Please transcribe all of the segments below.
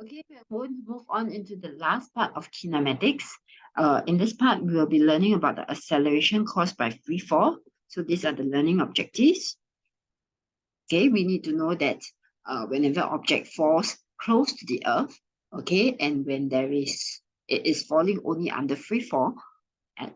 Okay, we're going to move on into the last part of kinematics. In this part, we will be learning about the acceleration caused by free fall. So these are the learning objectives. Okay, we need to know that whenever object falls close to the earth, okay, and when it is falling only under free fall,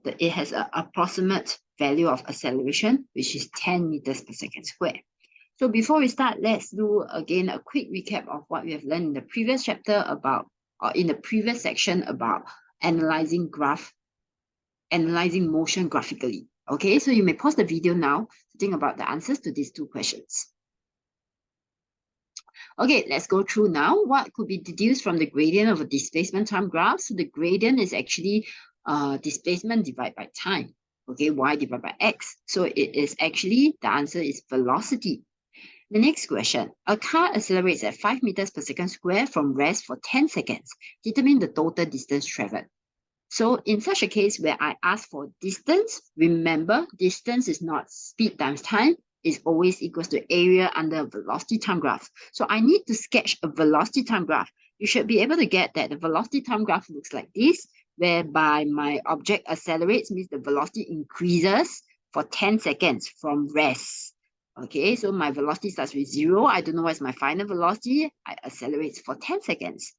it has an approximate value of acceleration, which is 10 meters per second square. So before we start, let's do again a quick recap of what we have learned in the previous chapter about, or in the previous section about analyzing motion graphically. Okay, so you may pause the video now to think about the answers to these two questions. Okay, let's go through now. What could be deduced from the gradient of a displacement time graph? So the gradient is actually displacement divided by time. Okay, y divided by x. So it is actually, the answer is velocity. The next question, a car accelerates at 5 meters per second square from rest for 10 seconds. Determine the total distance traveled. So in such a case where I ask for distance, remember distance is not speed times time, is always equals to area under a velocity time graph. So I need to sketch a velocity time graph. You should be able to get that the velocity time graph looks like this, whereby my object accelerates, means the velocity increases for 10 seconds from rest. Okay, so my velocity starts with 0. I don't know what's my final velocity. I accelerate for 10 seconds.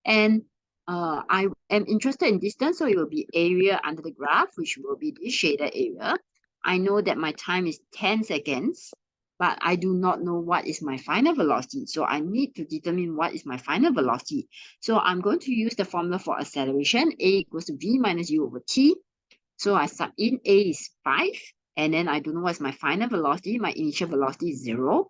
And I am interested in distance, so it will be area under the graph, which will be this shaded area. I know that my time is 10 seconds, but I do not know what is my final velocity. So I need to determine what is my final velocity. So I'm going to use the formula for acceleration. A equals to v minus u over t. So I sub in A is 5. And then I don't know what's my final velocity. My initial velocity is 0.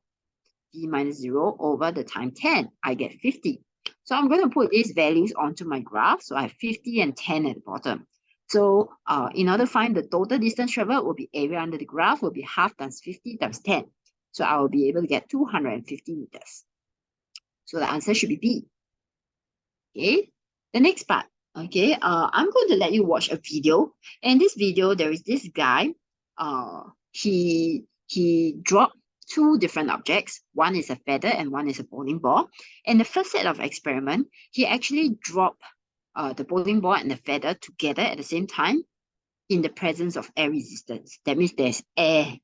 V minus 0 over the time 10. I get 50. So I'm going to put these values onto my graph. So I have 50 and 10 at the bottom. So in order to find the total distance traveled, will be area under the graph, will be half times 50 times 10. So I will be able to get 250 meters. So the answer should be B. Okay, the next part. Okay, I'm going to let you watch a video. And in this video, there is this guy. He dropped two different objects. One is a feather and one is a bowling ball. And the first set of experiment, he actually dropped the bowling ball and the feather together at the same time in the presence of air resistance. That means there's air.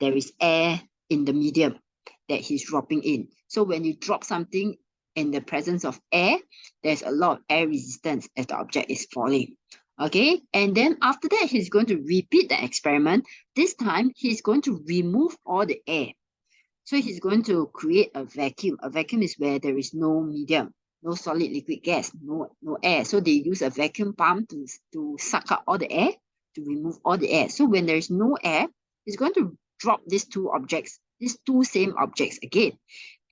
There is air in the medium that he's dropping in. So when you drop something in the presence of air, there's a lot of air resistance as the object is falling. Okay, and then after that, he's going to repeat the experiment. This time, he's going to remove all the air. So he's going to create a vacuum. A vacuum is where there is no medium, no solid liquid gas, no air. So they use a vacuum pump to suck up all the air, to remove all the air. So when there is no air, he's going to drop these two same objects again.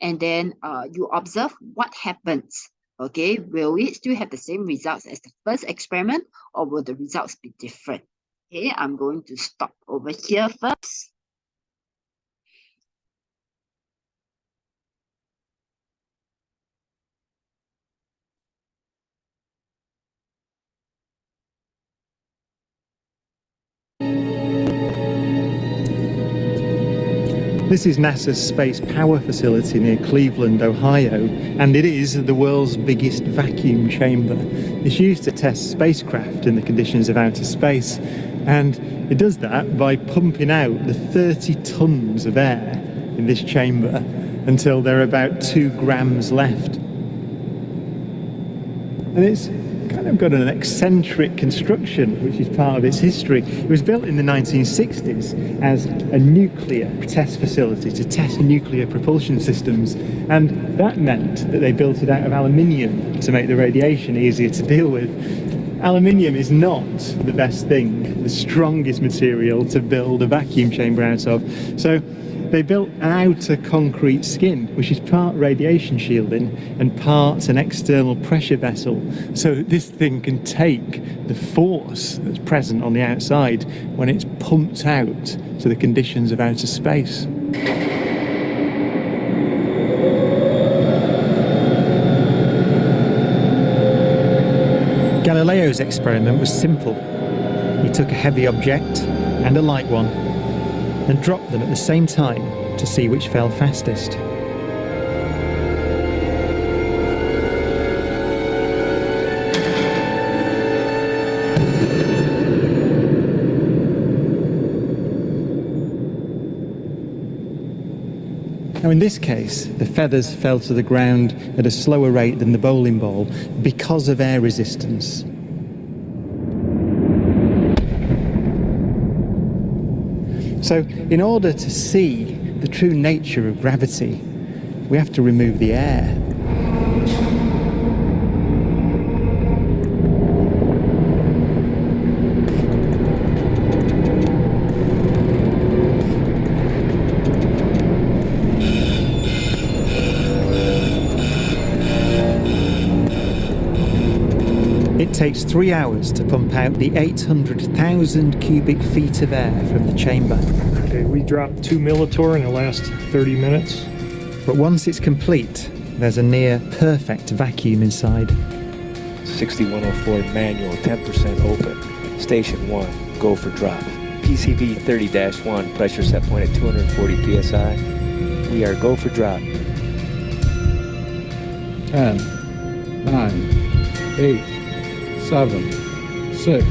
And then you observe what happens. Okay, will it still have the same results as the first experiment, or will the results be different? Okay, I'm going to stop over here first. This is NASA's Space Power Facility near Cleveland, Ohio, and it is the world's biggest vacuum chamber. It's used to test spacecraft in the conditions of outer space, and it does that by pumping out the 30 tons of air in this chamber until there are about 2 grams left. And it's kind of got an eccentric construction, which is part of its history. It was built in the 1960s as a nuclear test facility to test nuclear propulsion systems, and that meant that they built it out of aluminium to make the radiation easier to deal with. Aluminium is not the best thing, the strongest material to build a vacuum chamber out of, so they built an outer concrete skin, which is part radiation shielding and part an external pressure vessel. So this thing can take the force that's present on the outside when it's pumped out to the conditions of outer space. Galileo's experiment was simple. He took a heavy object and a light one and dropped them at the same time to see which fell fastest. Now in this case, the feathers fell to the ground at a slower rate than the bowling ball because of air resistance. So in order to see the true nature of gravity, we have to remove the air. It takes 3 hours to pump out the 800,000 cubic feet of air from the chamber. Okay, we dropped 2 millitorr in the last 30 minutes. But once it's complete, there's a near perfect vacuum inside. 6104 manual, 10% open. Station 1, go for drop. PCV 30-1, pressure set point at 240 psi. We are go for drop. 10, 9, 8, 7, 6,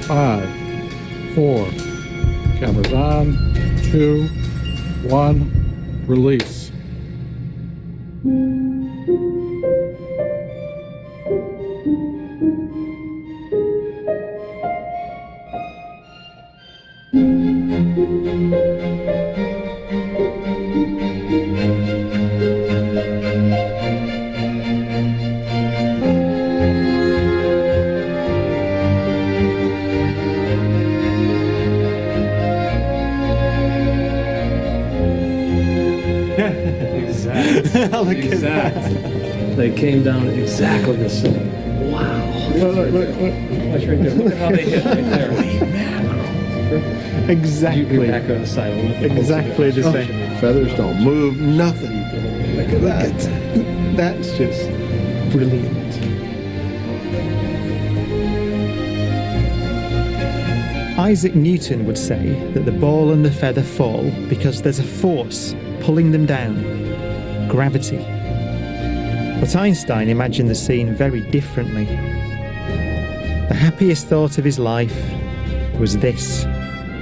5, 4. Cameras on. 2, 1. Release. Exactly. They came down exactly the same. Wow. Look. Watch right there. Look at how they hit right there. Exactly. You back on the side. Exactly the same. Feathers don't move, nothing. Look at that. That's just brilliant. Isaac Newton would say that the ball and the feather fall because there's a force pulling them down, gravity. But Einstein imagined the scene very differently. The happiest thought of his life was this: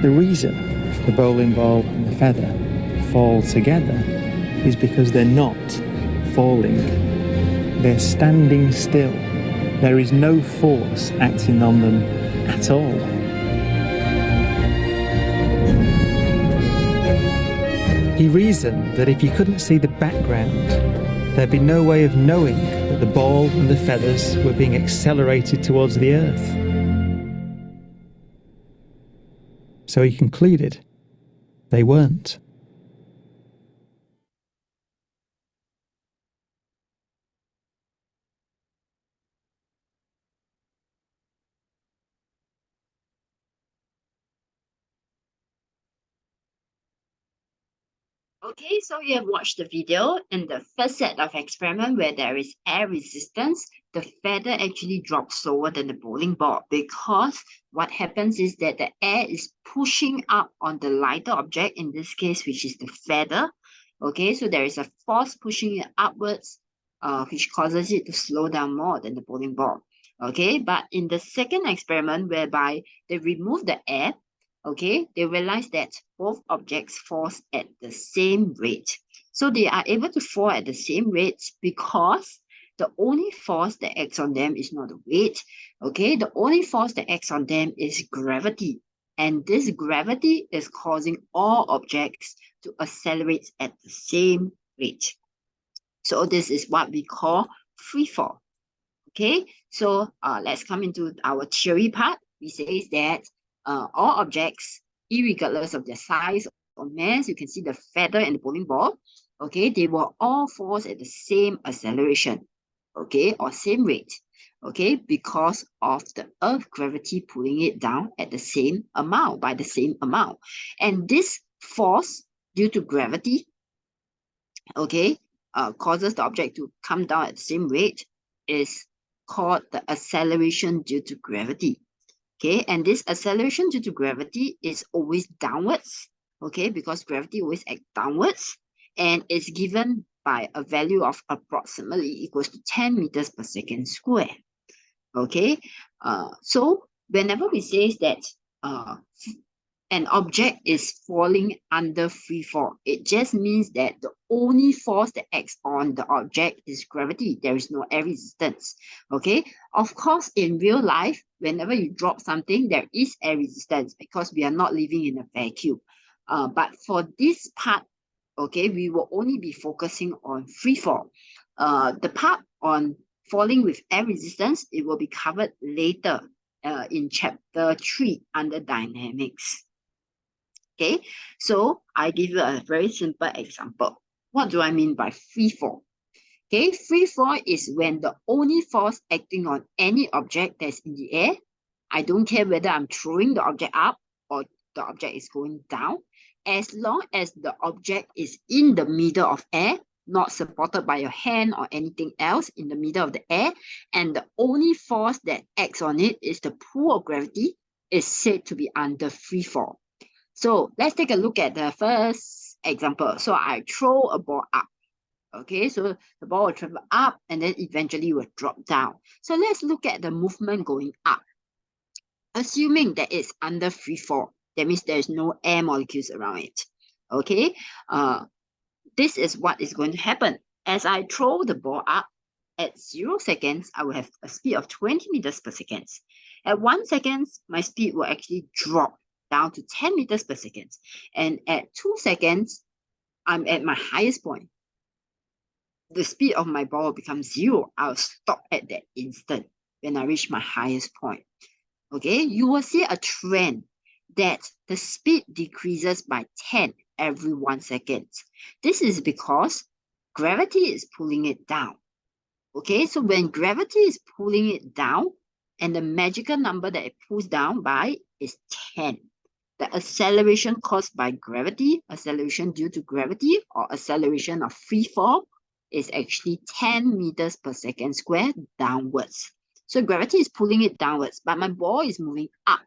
the reason the bowling ball and the feather fall together is because they're not falling. They're standing still. There is no force acting on them at all. He reasoned that if you couldn't see the background, there'd be no way of knowing that the ball and the feathers were being accelerated towards the Earth. So he concluded they weren't. Okay, so you have watched the video. In the first set of experiment where there is air resistance, the feather actually drops slower than the bowling ball because what happens is that the air is pushing up on the lighter object, in this case, which is the feather. Okay, so there is a force pushing it upwards, which causes it to slow down more than the bowling ball. Okay, but in the second experiment whereby they remove the air, okay, they realize that both objects fall at the same rate. So they are able to fall at the same rate because the only force that acts on them is not the weight. Okay, the only force that acts on them is gravity. And this gravity is causing all objects to accelerate at the same rate. So this is what we call free fall. Okay, so let's come into our theory part. We say that all objects, irregardless of their size or mass, you can see the feather and the bowling ball, okay, they will all fall at the same acceleration, okay, or same rate, okay, because of the Earth gravity pulling it down at the same amount, by the same amount. And this force due to gravity, okay, causes the object to come down at the same rate is called the acceleration due to gravity. Okay, and this acceleration due to gravity is always downwards, okay, because gravity always acts downwards, and it's given by a value of approximately equals to 10 meters per second square. Okay, so whenever we say that an object is falling under free fall, it just means that the only force that acts on the object is gravity. There is no air resistance. Okay, of course, in real life, whenever you drop something, there is air resistance because we are not living in a vacuum. But for this part, okay, we will only be focusing on free fall. The part on falling with air resistance, it will be covered later in chapter 3 under dynamics. Okay, so I give you a very simple example. What do I mean by free fall? Okay, free fall is when the only force acting on any object that's in the air, I don't care whether I'm throwing the object up or the object is going down, as long as the object is in the middle of air, not supported by your hand or anything else, in the middle of the air, and the only force that acts on it is the pull of gravity, is said to be under free fall. So let's take a look at the first example. So I throw a ball up. Okay, so the ball will travel up and then eventually will drop down. So let's look at the movement going up. Assuming that it's under free fall, that means there's no air molecules around it. Okay, this is what is going to happen. As I throw the ball up, at 0 seconds, I will have a speed of 20 meters per second. At 1 second, my speed will actually drop down to 10 meters per second. And at 2 seconds, I'm at my highest point. The speed of my ball becomes 0. I'll stop at that instant when I reach my highest point. Okay, you will see a trend that the speed decreases by 10 every 1 second. This is because gravity is pulling it down. Okay, so when gravity is pulling it down, and the magical number that it pulls down by is 10. The acceleration caused by gravity, acceleration due to gravity, or acceleration of free fall is actually 10 meters per second squared downwards. So gravity is pulling it downwards, but my ball is moving up.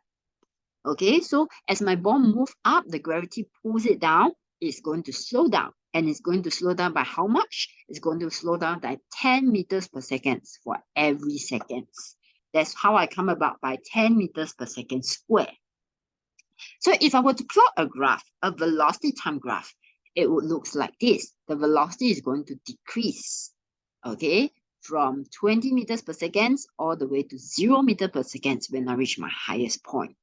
Okay, so as my ball moves up, the gravity pulls it down, it's going to slow down. And it's going to slow down by how much? It's going to slow down by 10 meters per second for every second. That's how I come about by 10 meters per second square. So if I were to plot a graph, a velocity time graph, it would look like this. The velocity is going to decrease, okay, from 20 meters per second all the way to 0 meters per second when I reach my highest point.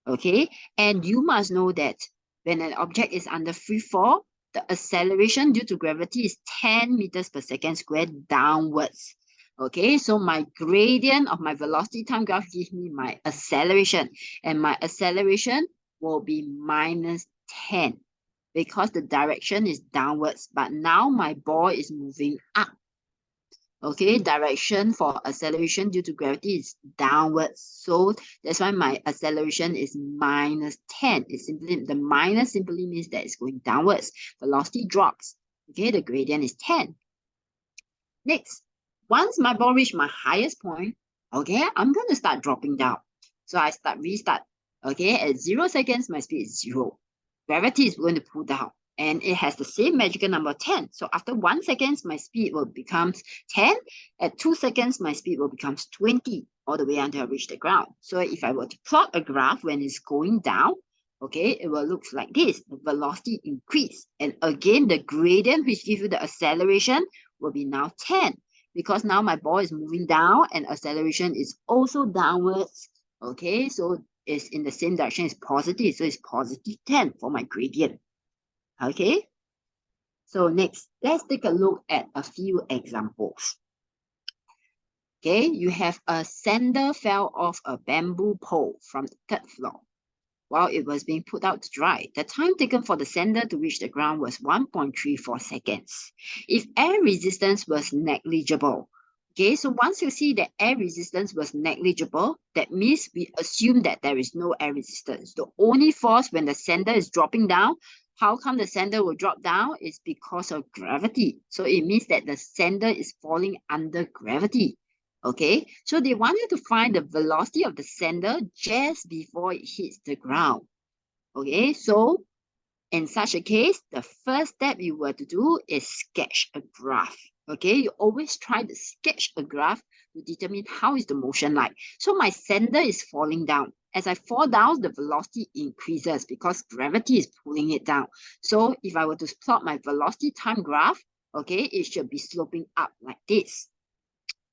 Okay, and you must know that when an object is under free fall, the acceleration due to gravity is 10 meters per second squared downwards. Okay, so my gradient of my velocity time graph gives me my acceleration, and my acceleration will be minus 10 because the direction is downwards, but now my ball is moving up. Okay, direction for acceleration due to gravity is downwards. So that's why my acceleration is minus 10. It's simply, the minus simply means that it's going downwards. Velocity drops. Okay, the gradient is 10. Next, once my ball reaches my highest point, okay, I'm going to start dropping down. So I restart. Okay, at 0 seconds, my speed is 0. Gravity is going to pull down. And it has the same magical number 10. So after 1 second, my speed will become 10. At 2 seconds, my speed will become 20 all the way until I reach the ground. So if I were to plot a graph when it's going down, okay, it will look like this. The velocity increase. And again, the gradient which gives you the acceleration will be now 10. Because now my ball is moving down and acceleration is also downwards. Okay, so it's in the same direction, it's positive. So it's positive 10 for my gradient. Okay, so next, let's take a look at a few examples. Okay, you have a sandal fell off a bamboo pole from the 3rd floor while it was being put out to dry. The time taken for the sandal to reach the ground was 1.34 seconds. If air resistance was negligible, okay, so once you see that air resistance was negligible, that means we assume that there is no air resistance. The only force when the sandal is dropping down, how come the sandal will drop down? It's because of gravity. So it means that the sandal is falling under gravity. Okay, so they wanted to find the velocity of the sandal just before it hits the ground. Okay, so in such a case, the first step you were to do is sketch a graph. Okay, you always try to sketch a graph to determine how is the motion like. So my sandal is falling down. as I fall down, the velocity increases because gravity is pulling it down. So if I were to plot my velocity time graph, okay, it should be sloping up like this.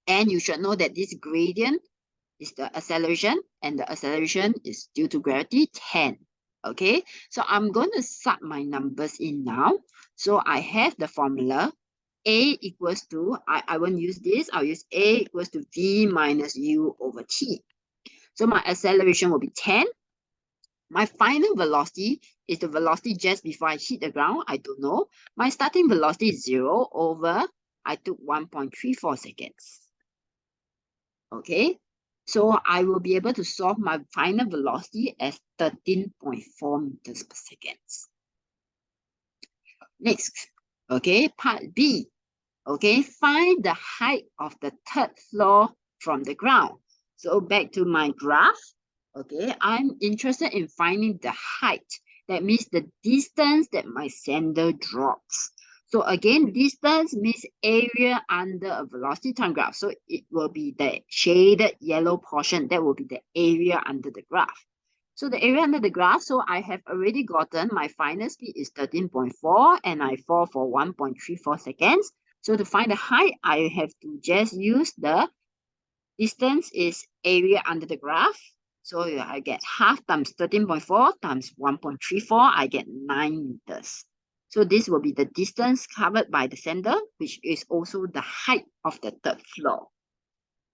And you should know that this gradient is the acceleration, and the acceleration is due to gravity 10. Okay, so I'm going to sub my numbers in now. So I have the formula A equals to, I won't use this, I'll use A equals to V minus U over T. So my acceleration will be 10. My final velocity is the velocity just before I hit the ground. I don't know. My starting velocity is 0 over, I took 1.34 seconds. Okay, so I will be able to solve my final velocity as 13.4 meters per second. Next, okay, part B. Okay, find the height of the third floor from the ground. So back to my graph. Okay, I'm interested in finding the height. That means the distance that my sender drops. So again, distance means area under a velocity time graph. So it will be the shaded yellow portion. That will be the area under the graph. So the area under the graph, so I have already gotten my final speed is 13.4 and I fall for 1.34 seconds. So to find the height, I have to just use the distance is area under the graph. So I get half times 13.4 times 1.34, I get 9 meters. So this will be the distance covered by the sender, which is also the height of the third floor.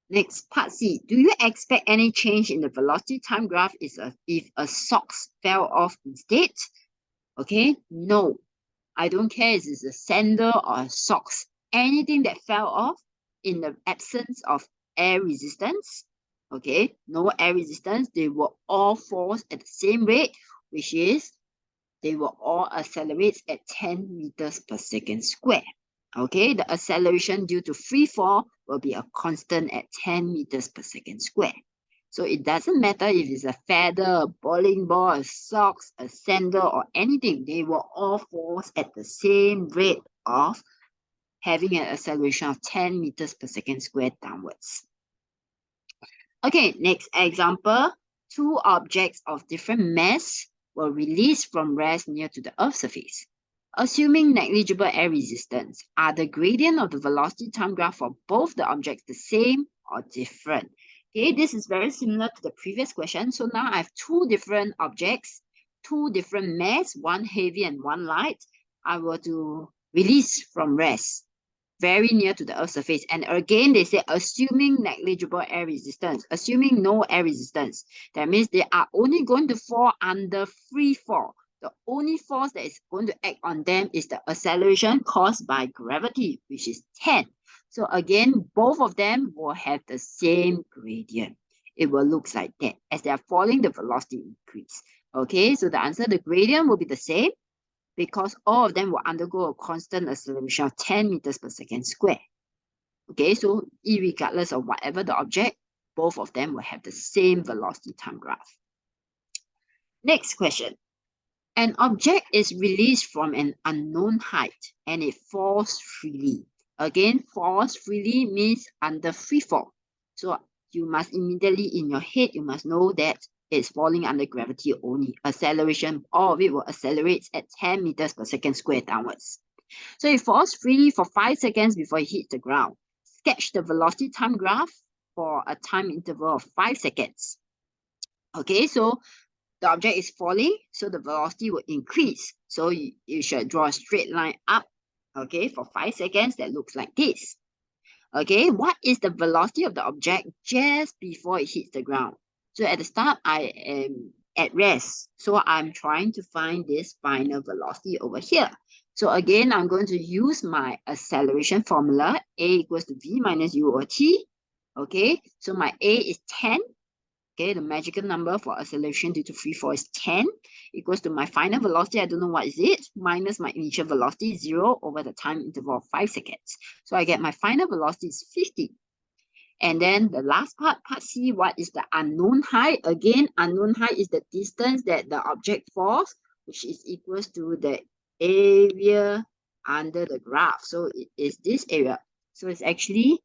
Next, part C. Do you expect any change in the velocity time graph if a socks fell off instead? Okay, no. I don't care if it's a sender or a socks. Anything that fell off in the absence of air resistance, okay, no air resistance, they will all fall at the same rate, which is they will all accelerate at 10 meters per second square. Okay, the acceleration due to free fall will be a constant at 10 meters per second square. So it doesn't matter if it's a feather, a bowling ball, a socks, a sandal, or anything, they will all fall at the same rate of having an acceleration of 10 meters per second square downwards. Okay, next example. Two objects of different mass were released from rest near to the Earth's surface. Assuming negligible air resistance, are the gradient of the velocity time graph for both the objects the same or different? Okay, this is very similar to the previous question. So now I have two different objects, two different mass, one heavy and one light. I were to release from rest very near to the Earth's surface. And again, they say assuming negligible air resistance, assuming no air resistance. That means they are only going to fall under free fall. The only force that is going to act on them is the acceleration caused by gravity, which is 10. So again, both of them will have the same gradient. It will look like that. As they are falling, the velocity increase. Okay, so the answer, the gradient will be the same because all of them will undergo a constant acceleration of 10 meters per second square. Okay, so irregardless of whatever the object, both of them will have the same velocity time graph. Next question. An object is released from an unknown height and it falls freely. Again, falls freely means under free fall. So you must immediately in your head, you must know that it's falling under gravity only. Acceleration, all of it will accelerate at 10 meters per second square downwards. So it falls freely for 5 seconds before it hits the ground. Sketch the velocity time graph for a time interval of 5 seconds. Okay, so the object is falling, so the velocity will increase. So you should draw a straight line up, okay, for 5 seconds. That looks like this. Okay, what is the velocity of the object just before it hits the ground? So at the start, I am at rest. So I'm trying to find this final velocity over here. So again, I'm going to use my acceleration formula. A equals to V minus U over T. Okay, so my A is 10. Okay, the magical number for acceleration due to free fall is 10 equals to my final velocity. I don't know what is it, minus my initial velocity, 0 over the time interval of 5 seconds. So I get my final velocity is 50. And then the last part, part C, what is the unknown height? Again, unknown height is the distance that the object falls, which is equals to the area under the graph. So it is this area. So it's actually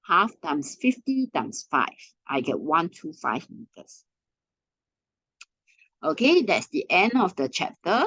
half times 50 times 5. I get 125 meters. Okay, that's the end of the chapter.